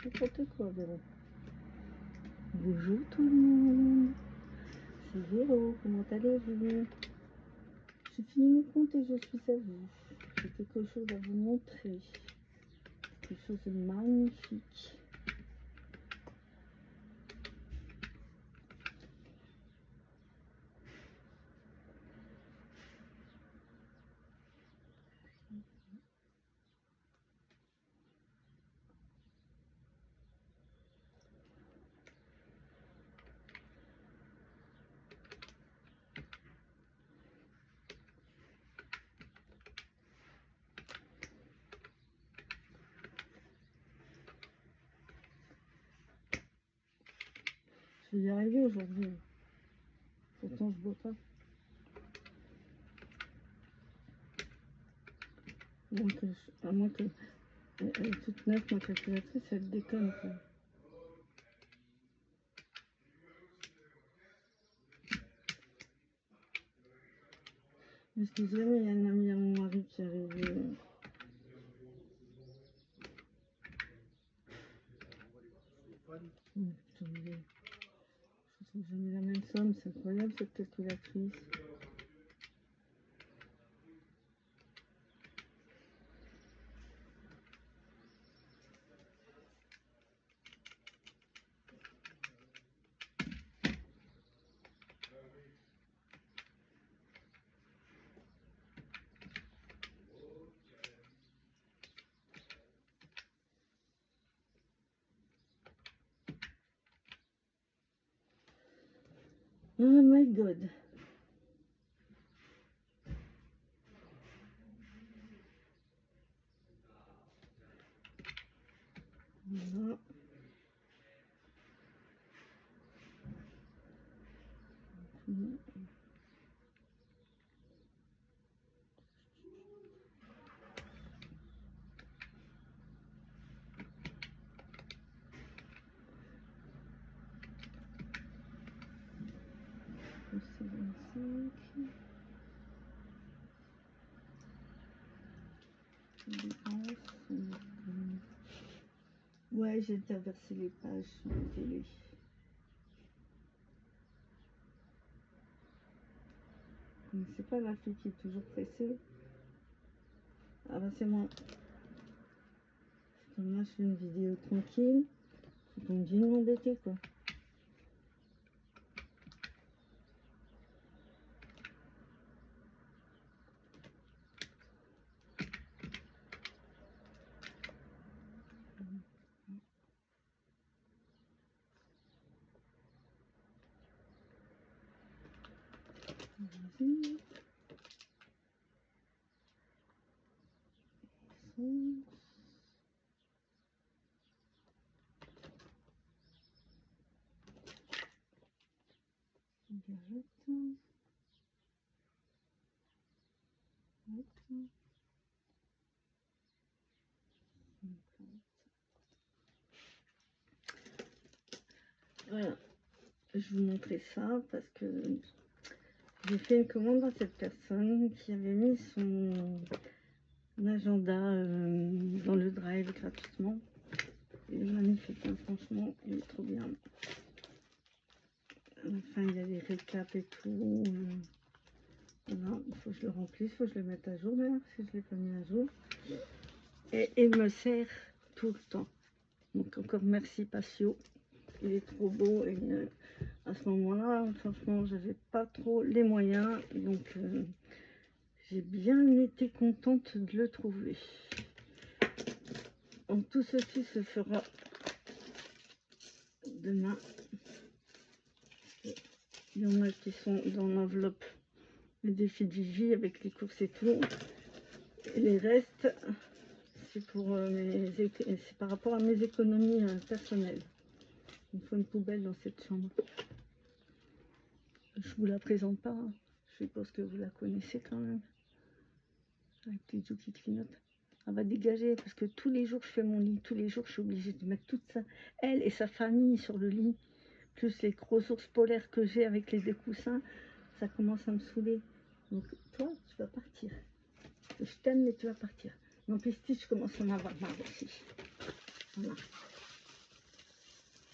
N'importe quoi, Véro. Bonjour tout le monde. C'est Véro, comment allez-vous? J'ai fini mon compte et je suis à vous. J'ai quelque chose à vous montrer. Quelque chose de magnifique. Je vais y arriver aujourd'hui. Pourtant, je bois pas. À moins que elle est toute neuve, ma calculatrice, elle déconne, quoi. Excusez-moi, il y a un ami à mon mari qui est arrivé. Putain, je trouve jamais la même somme, c'est incroyable cette calculatrice. Oh my god. Voilà. C'est 25. Ouais, j'ai déjà versé les pages sur la télé. Mais c'est pas la fille qui est toujours pressée. Ah bah c'est moi. Comme là je fais une vidéo tranquille. Faut qu'on vienne m'embêter quoi. Vas-y. Voilà, je vous montrais ça parce que j'ai fait une commande à cette personne qui avait mis son agenda dans le drive gratuitement. Il est magnifique, hein, franchement, il est trop bien. À la fin, il y a les récaps et tout. Voilà, il faut que je le remplisse, il faut que je le mette à jour d'ailleurs, si je ne l'ai pas mis à jour. Et il me sert tout le temps. Donc encore merci Patio, il est trop beau. Et à ce moment-là, franchement, j'avais pas trop les moyens. Donc j'ai bien été contente de le trouver. Donc tout ceci se fera demain. Il y en a qui sont dans l'enveloppe les défis de Vivi avec les courses et tout. Et les restes, c'est pour c'est par rapport à mes économies personnelles. Il me faut une poubelle dans cette chambre. Je vous la présente pas. Hein. Je suppose que vous la connaissez quand même. Avec les joues qui clignotent. Elle va dégager parce que tous les jours je fais mon lit. Tous les jours je suis obligée de mettre toute ça. Elle et sa famille sur le lit. Plus les gros ours polaires que j'ai avec les deux coussins. ça commence à me saouler. Donc toi, tu vas partir. Je t'aime, mais tu vas partir. Non, puis je commence à en avoir marre aussi. Voilà.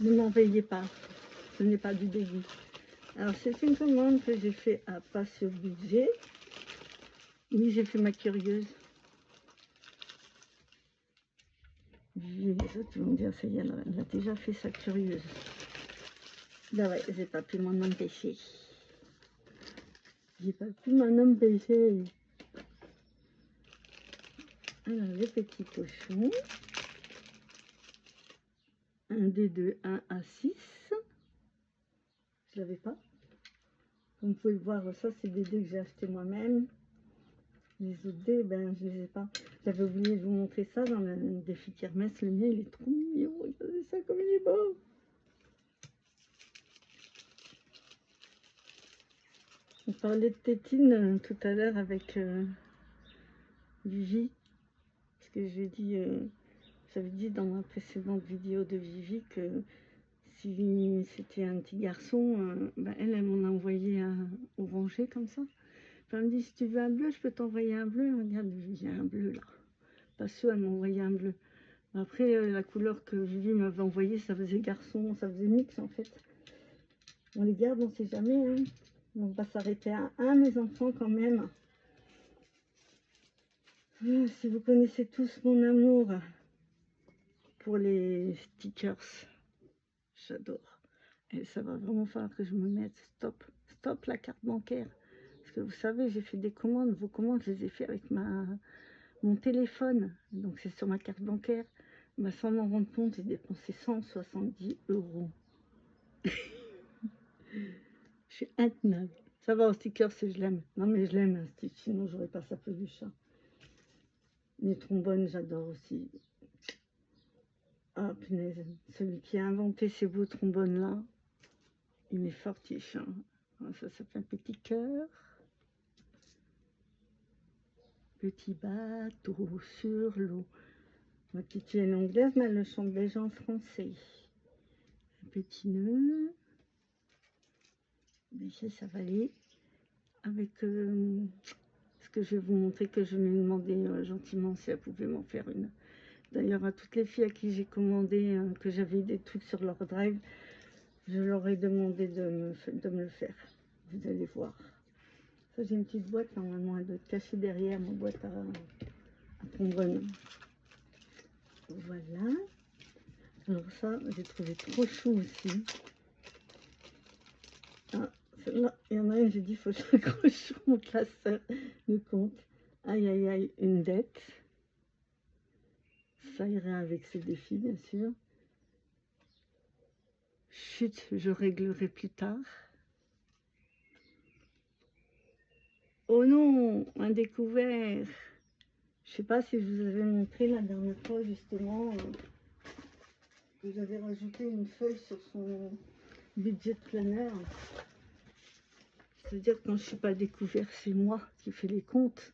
Ne m'en veuillez pas. Ce n'est pas du dégoût. Alors, c'est une commande que j'ai fait à pas sur budget. Oui, j'ai fait ma curieuse. Les autres vont dire, ça y est, elle a déjà fait sa curieuse. Là, ouais, j'ai pas pu m'en empêcher. J'ai pas pu m'en empêcher. Alors, les petits cochons. 1 des 2, 1 à 6. Je l'avais pas. Comme vous pouvez le voir, ça, c'est des dés que j'ai acheté moi-même. Les autres dés, ben, je les ai pas. J'avais oublié de vous montrer ça dans le défi Kermesse. Le mien, il est trop mignon. Regardez ça comme il est beau. On parlait de tétine tout à l'heure avec Vivi. Parce que j'avais dit dans ma précédente vidéo de Vivi que si c'était un petit garçon, ben elle m'en a envoyé un orangé comme ça. Puis elle me dit, si tu veux un bleu, je peux t'envoyer un bleu. Regarde, il y a un bleu là. Pas sûr, elle m'a envoyé un bleu. Après, la couleur que Vivi m'avait envoyée, ça faisait garçon, ça faisait mix en fait. On les garde, on sait jamais. Hein. On va s'arrêter à un, mes enfants, quand même. Si vous connaissez tous mon amour pour les stickers, j'adore. Et ça va vraiment falloir que je me mette stop la carte bancaire. Parce que vous savez, j'ai fait des commandes. Vos commandes, je les ai fait avec mon téléphone. Donc c'est sur ma carte bancaire. Bah, sans m'en rendre compte, j'ai dépensé 170 €. Je suis intenable. Ça va, au sticker, si je l'aime. Non, mais je l'aime, un stick. Sinon, j'aurais pas sa peluche. Hein. Les trombones, j'adore aussi. Ah, punaise. Celui qui a inventé ces beaux trombones-là, il est fortiche. Hein. Ça s'appelle Petit Cœur. Petit bateau sur l'eau. Ma petite fille est anglaise, mais elle le chante déjà en français. Un petit nœud. Mais ça va aller. Avec ce que je vais vous montrer, que je lui ai demandé gentiment si elle pouvait m'en faire une. D'ailleurs, à toutes les filles à qui j'ai commandé, que j'avais des trucs sur leur drive, je leur ai demandé de me le faire. Vous allez voir. Ça, j'ai une petite boîte, normalement, elle doit être cachée derrière ma boîte à trombone. Voilà. Alors ça, j'ai trouvé trop chou aussi. Ah, celle-là, il y en a une, j'ai dit, il faut que je l'accroche sur mon classeur de compte. Aïe, aïe, aïe, une dette. Ça ira avec ces défis, bien sûr. Chut, je réglerai plus tard. Oh non, un découvert. Je sais pas si je vous avais montré la dernière fois, justement, que j'avais rajouté une feuille sur son budget planner. C'est-à-dire que quand je suis pas à découvert, c'est moi qui fais les comptes.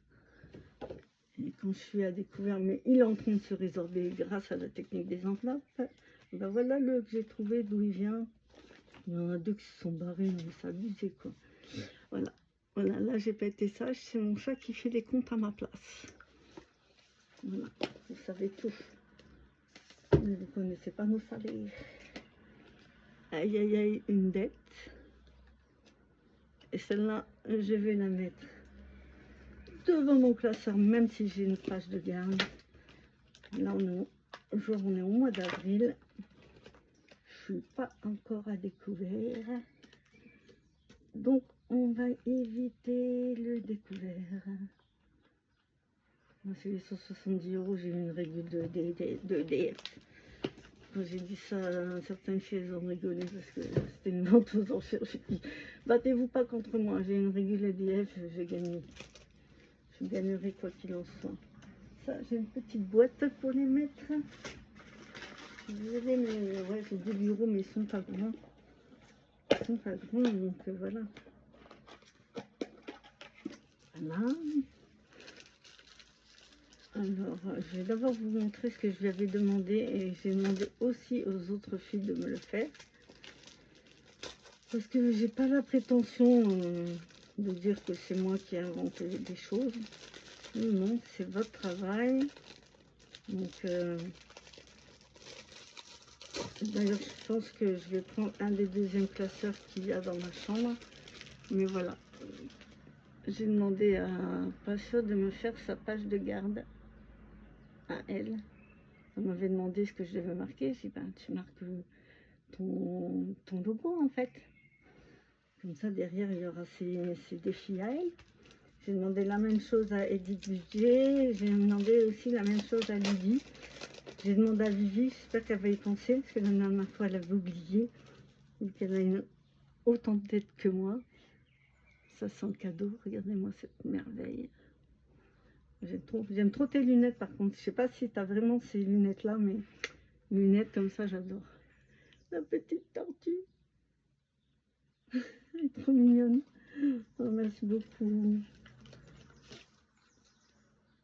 Et quand je suis à découvert, mais il est en train de se résorber grâce à la technique des enveloppes. Ben voilà le que j'ai trouvé, d'où il vient. Il y en a deux qui se sont barrés, mais c'est abusé quoi. Voilà, voilà, là j'ai pas été sage, c'est mon chat qui fait les comptes à ma place. Voilà, vous savez tout. Mais vous connaissez pas nos salaires. Aïe aïe aïe, une dette. Et celle-là, je vais la mettre devant mon classeur, même si j'ai une page de garde. Là, on est au mois d'avril. Je suis pas encore à découvert. Donc, on va éviter le découvert. Moi, c'est les 170 €, j'ai eu une règle de dette. Quand j'ai dit ça, certaines filles, elles ont rigolé parce que c'était une vente aux enchères. J'ai dit, battez-vous pas contre moi, j'ai une règle EDF, j'ai gagné. Je gagnerai quoi qu'il en soit. Ça, j'ai une petite boîte pour les mettre. Désolée, mais ouais, j'ai des bureaux, mais ils sont pas grands. Ils sont pas grands, donc voilà. Voilà. Alors, je vais d'abord vous montrer ce que je lui avais demandé et j'ai demandé aussi aux autres filles de me le faire. Parce que j'ai pas la prétention de dire que c'est moi qui ai inventé des choses. Non, c'est votre travail. Donc, d'ailleurs, je pense que je vais prendre un des deuxièmes classeurs qu'il y a dans ma chambre. Mais voilà. J'ai demandé à Passion de me faire sa page de garde à elle. Elle m'avait demandé ce que je devais marquer. J'ai dit, ben, tu marques ton logo en fait. Comme ça, derrière, il y aura ses défis à elle. J'ai demandé la même chose à Edith Budget. J'ai demandé aussi la même chose à Lydie. J'ai demandé à Vivi, j'espère qu'elle va y penser, parce que la dernière fois, elle avait oublié. Et qu'elle a autant de tête que moi. Ça sent le cadeau. Regardez-moi cette merveille. J'aime trop tes lunettes, par contre. Je sais pas si tu as vraiment ces lunettes-là, mais lunettes comme ça, j'adore. La petite tortue. Elle est trop mignonne. Oh, merci beaucoup.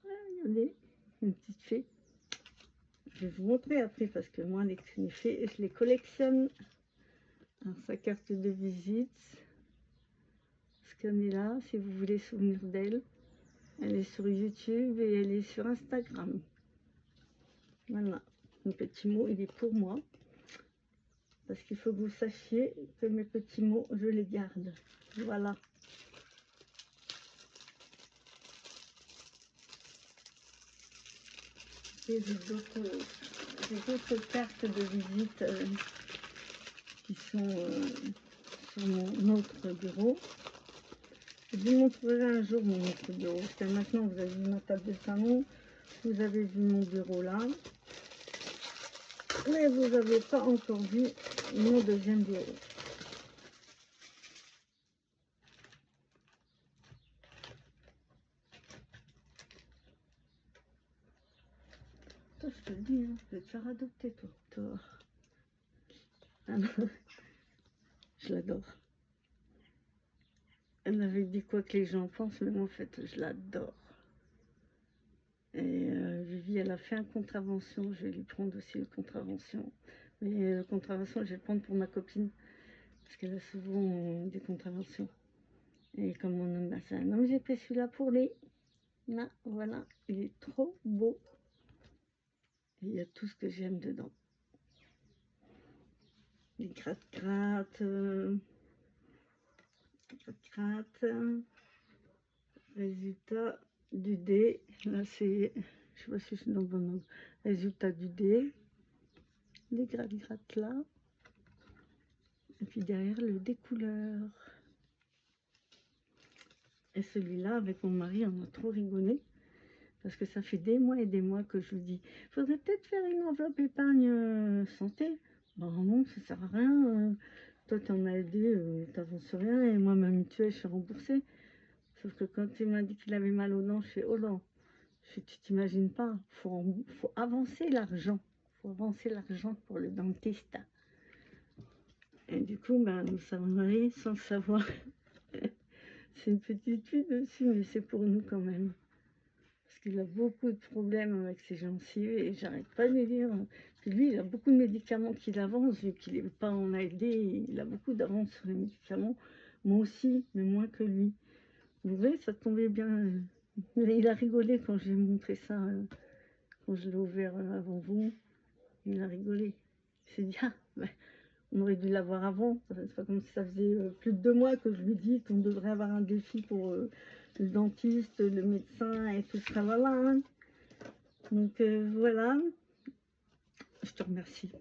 Ah, regardez, une petite fée. Je vais vous montrer après parce que moi, les fées, je les collectionne. Alors, sa carte de visite. Scannez-la si vous voulez souvenir d'elle. Elle est sur YouTube et elle est sur Instagram. Voilà. Mon petit mot, il est pour moi. Parce qu'il faut que vous sachiez que mes petits mots, je les garde. Voilà. Et j'ai d'autres cartes de visite qui sont sur mon autre bureau. Je vous montrerai un jour mon autre bureau. Parce que maintenant, vous avez vu ma table de salon. Vous avez vu mon bureau là. Mais vous n'avez pas encore vu mon deuxième bureau. Toi, je te le dis, hein, je vais te faire adopter, toi. Ah non, je l'adore. Elle m'avait dit quoi que les gens pensent, mais moi, en fait, je l'adore. Et Vivi, elle a fait une contravention. Je vais lui prendre aussi une contravention. Mais contravention, je vais le prendre pour ma copine. Parce qu'elle a souvent des contraventions. Et comme mon homme, bah, c'est un homme, j'ai pris celui-là pour les. Là, voilà, il est trop beau. Et il y a tout ce que j'aime dedans. Les gratte-gratte. Résultat du dé. Là, c'est. Je sais pas si je suis dans le bon ordre. Résultat du dé. Les gratte-gratte là. Et puis derrière, le découleur. Et celui-là, avec mon mari, on a trop rigolé. Parce que ça fait des mois et des mois que je vous dis, faudrait peut-être faire une enveloppe épargne santé. Bon non, ça sert à rien. Toi, tu en as aidé, t'avances rien. Et moi, ma mutuelle, je suis remboursée. Sauf que quand il m'a dit qu'il avait mal aux dents, je fais, oh là, tu t'imagines pas, faut avancer l'argent. Faut avancer l'argent pour le dentiste. Et du coup, ben, nous sommes allés sans savoir. C'est une petite fille dessus, mais c'est pour nous quand même. Parce qu'il a beaucoup de problèmes avec ses gencives et j'arrête pas de lui dire. Puis lui, il a beaucoup de médicaments qu'il avance, vu qu'il n'est pas en ALD, il a beaucoup d'avance sur les médicaments. Moi aussi, mais moins que lui. Vous voyez, ça tombait bien. Il a rigolé quand j'ai montré ça, quand je l'ai ouvert avant vous. Il a rigolé. Il s'est dit, ah, ben, on aurait dû l'avoir avant. C'est pas comme si ça faisait plus de 2 mois que je lui dis qu'on devrait avoir un défi pour le dentiste, le médecin et tout ça. Voilà. Hein. Donc voilà. Je te remercie.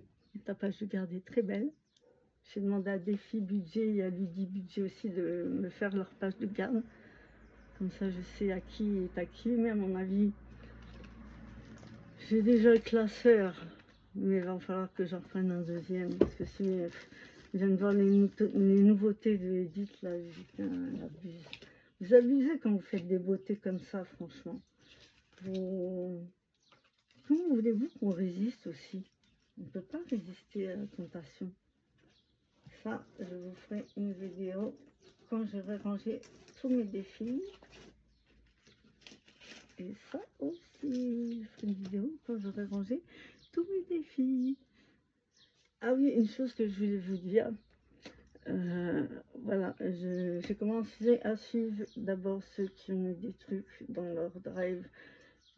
Ta page de garde est très belle. J'ai demandé à Défi Budget et à Lydie Budget aussi de me faire leur page de garde. Comme ça, je sais à qui est à qui. Mais à mon avis, j'ai déjà le classeur. Mais il va falloir que j'en prenne un deuxième. Parce que si je viens de voir les nouveautés de Edith, là, elle abuse. Vous abusez quand vous faites des beautés comme ça, franchement. Comment voulez-vous qu'on résiste aussi? On ne peut pas résister à la tentation. Ça, je vous ferai une vidéo quand j'aurai rangé tous mes défis. Et ça aussi, je ferai une vidéo quand j'aurai rangé tous mes défis. Ah oui, une chose que je voulais vous dire. Voilà, j'ai commencé à suivre d'abord ceux qui ont mis des trucs dans leur drive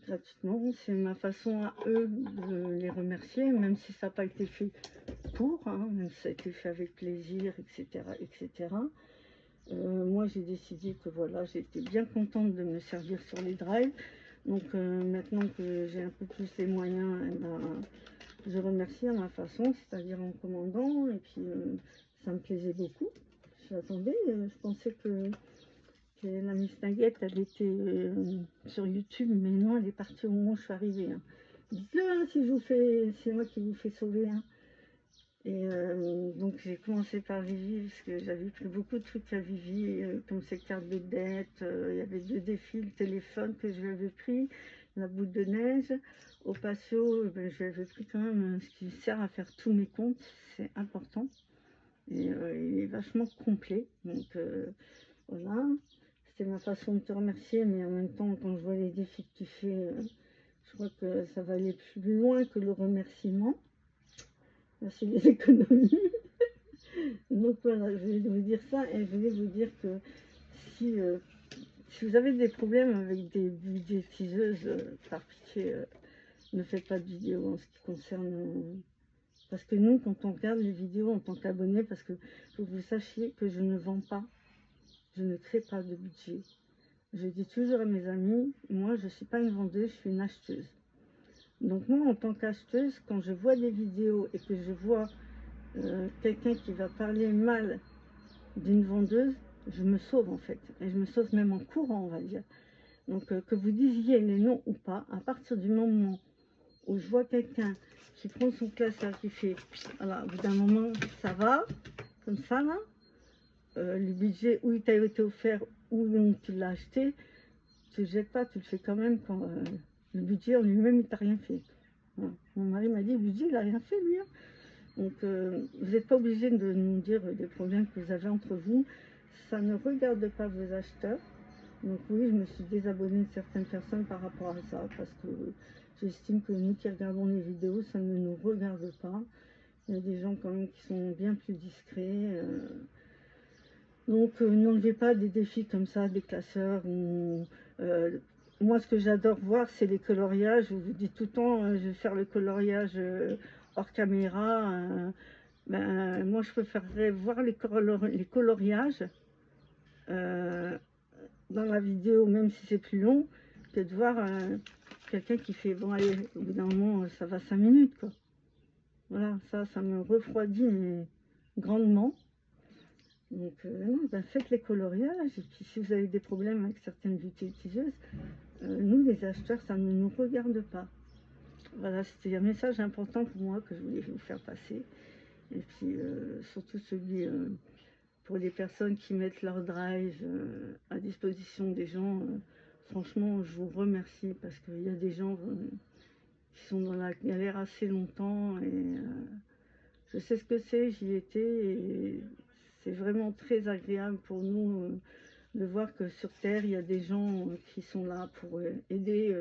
gratuitement. C'est ma façon à eux de les remercier, même si ça n'a pas été fait pour, hein, même si ça a été fait avec plaisir, etc. etc. Moi, j'ai décidé que voilà, j'étais bien contente de me servir sur les drives. Donc maintenant que j'ai un peu plus les moyens, eh ben, je remercie à ma façon, c'est-à-dire en commandant. Et puis ça me plaisait beaucoup. J'attendais, je pensais que la Miss Nugget, elle était sur YouTube, mais non, elle est partie au moment où je suis arrivée. Hein. Dites-le hein, si je vous fais, c'est moi qui vous fais sauver. Hein. Et donc j'ai commencé par Vivi parce que j'avais pris beaucoup de trucs à Vivi, comme ses cartes de dette. Il y avait 2 défis, le téléphone que je lui avais pris, la boule de neige. Au patio, ben, je lui avais pris quand même ce qui sert à faire tous mes comptes, c'est important. Et il est vachement complet. Donc voilà, c'était ma façon de te remercier, mais en même temps, quand je vois les défis que tu fais, je crois que ça va aller plus loin que le remerciement. Merci les économies. Donc voilà, je voulais vous dire ça et je voulais vous dire que si vous avez des problèmes avec des budgétiseuses, par pitié, ne faites pas de vidéos en ce qui concerne. Parce que nous, quand on regarde les vidéos en tant qu'abonné, parce que faut que vous sachiez que je ne vends pas, je ne crée pas de budget. Je dis toujours à mes amis, moi je ne suis pas une vendeuse, je suis une acheteuse. Donc moi, en tant qu'acheteuse, quand je vois des vidéos et que je vois quelqu'un qui va parler mal d'une vendeuse, je me sauve en fait. Et je me sauve même en courant, on va dire. Donc que vous disiez les noms ou pas, à partir du moment où je vois quelqu'un qui prend son classeur, qui fait, voilà, au bout d'un moment, ça va, comme ça là, le budget où il t'a été offert, où tu l'as acheté, tu le jettes pas, tu le fais quand même quand le budget en lui-même, il t'a rien fait. Voilà. Mon mari m'a dit, le budget, il n'a rien fait lui. Hein. Donc, vous n'êtes pas obligé de nous dire des problèmes que vous avez entre vous. Ça ne regarde pas vos acheteurs. Donc oui, je me suis désabonnée de certaines personnes par rapport à ça, parce que j'estime que nous qui regardons les vidéos, ça ne nous regarde pas. Il y a des gens quand même qui sont bien plus discrets. Donc n'enlevez pas des défis comme ça, des classeurs. Moi, ce que j'adore voir, c'est les coloriages. Je vous dis tout le temps, je vais faire le coloriage hors caméra. Ben, moi, je préférerais voir les coloriages dans la vidéo, même si c'est plus long, que de voir quelqu'un qui fait, bon, allez, au bout d'un moment, ça va 5 minutes, quoi. Voilà, ça me refroidit mais, grandement. Donc, non, ben, faites les coloriages. Et puis, si vous avez des problèmes avec certaines utiliseuses, nous, les acheteurs, ça ne nous regarde pas. Voilà, c'était un message important pour moi que je voulais vous faire passer. Et puis, surtout celui pour les personnes qui mettent leur drive à disposition des gens. Franchement, je vous remercie parce qu'il y a des gens qui sont dans la galère assez longtemps et je sais ce que c'est, j'y étais et c'est vraiment très agréable pour nous de voir que sur Terre, il y a des gens qui sont là pour aider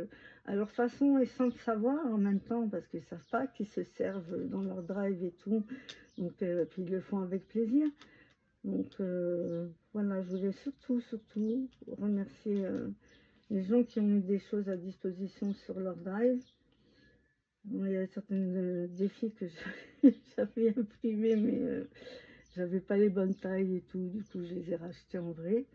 à leur façon et sans le savoir en même temps parce qu'ils ne savent pas qu'ils se servent dans leur drive et tout. Donc, puis ils le font avec plaisir. Donc voilà, je voulais surtout remercier les gens qui ont mis des choses à disposition sur leur drive. Bon, il y a certains défis que j'avais imprimés, mais j'avais pas les bonnes tailles et tout, du coup je les ai rachetés en vrai.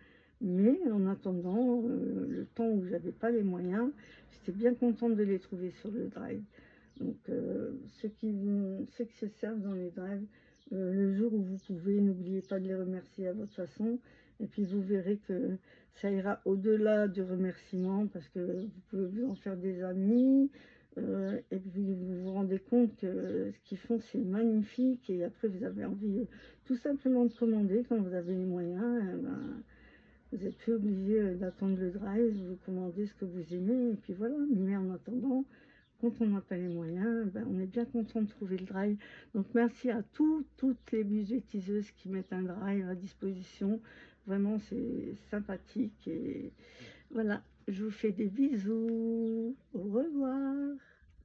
Mais en attendant, le temps où j'avais pas les moyens, j'étais bien contente de les trouver sur le drive. Donc ceux qui se servent dans les drives, le jour où vous pouvez, n'oubliez pas de les remercier à votre façon. Et puis vous verrez que ça ira au-delà du remerciement parce que vous pouvez vous en faire des amis. Et puis vous vous rendez compte que ce qu'ils font c'est magnifique et après vous avez envie tout simplement de commander quand vous avez les moyens. Ben, vous n'êtes plus obligé d'attendre le drive, vous commandez ce que vous aimez et puis voilà. Mais en attendant, quand on n'a pas les moyens, ben, on est bien content de trouver le drive. Donc merci à toutes les budgétiseuses qui mettent un drive à disposition. Vraiment, c'est sympathique. Et voilà, je vous fais des bisous. Au revoir.